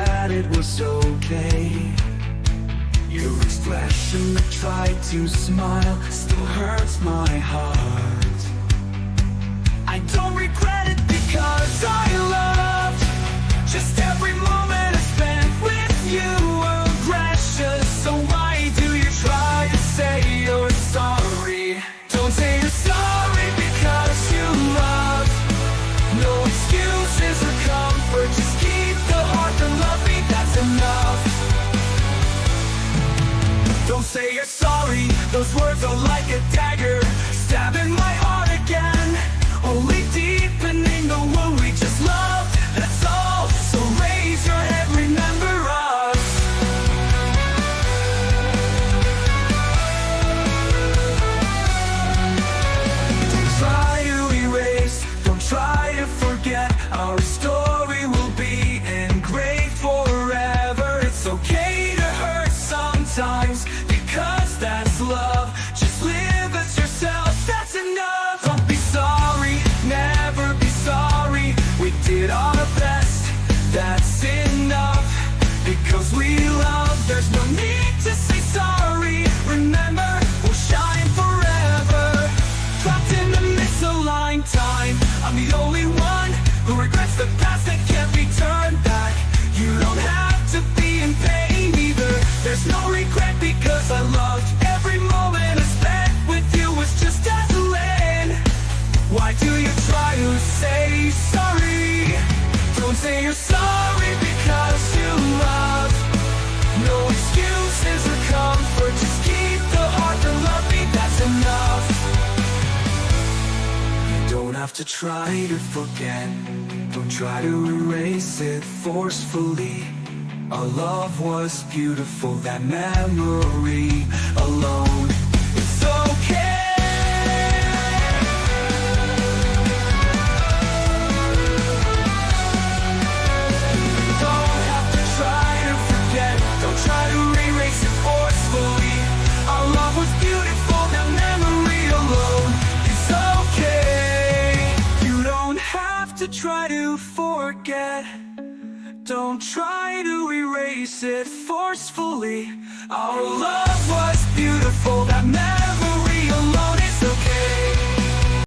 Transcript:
that it was okay. Your expression that tried to smile still hurts my heart. I don't regret it because I loved just every moment I spent with you were precious. So why do you try to say you're sorry? Don't say you're sorry because you love. No excuses or comfort, just keep the heart that loved me, that's enough. Don't say you're sorry, those words are like a dagger, stabbing my heart again, only deepening the wound we just loved, that's all. So raise your head, remember us. Don't try to erase, don't try to forget, our story will be engraved forever. It's okay to hurt sometimes, because that's love. Just live as yourself, that's enough. Don't be sorry, never be sorry. We did our best, that's enough. Because we love, there's no need to say sorry. Remember, we'll shine forever. Trapped in the misaligned time, I'm the only one who regrets the past that can't be turned back. You don't have to be in pain either, there's no regret because I loved every moment I spent with you was just dazzling. Why do you try to say sorry? Don't say you're sorry because you love. No excuses or comfort, just keep the heart that loved me, that's enough. You don't have to try to forget, don't try to erase it forcefully. Our love was beautiful, that memory alone, it's okay. Don't have to try to forget, don't try to erase it forcefully. Our love was beautiful, that memory alone is okay. You don't have to try to forget, don't try to erase it forcefully. Our love was beautiful, that memory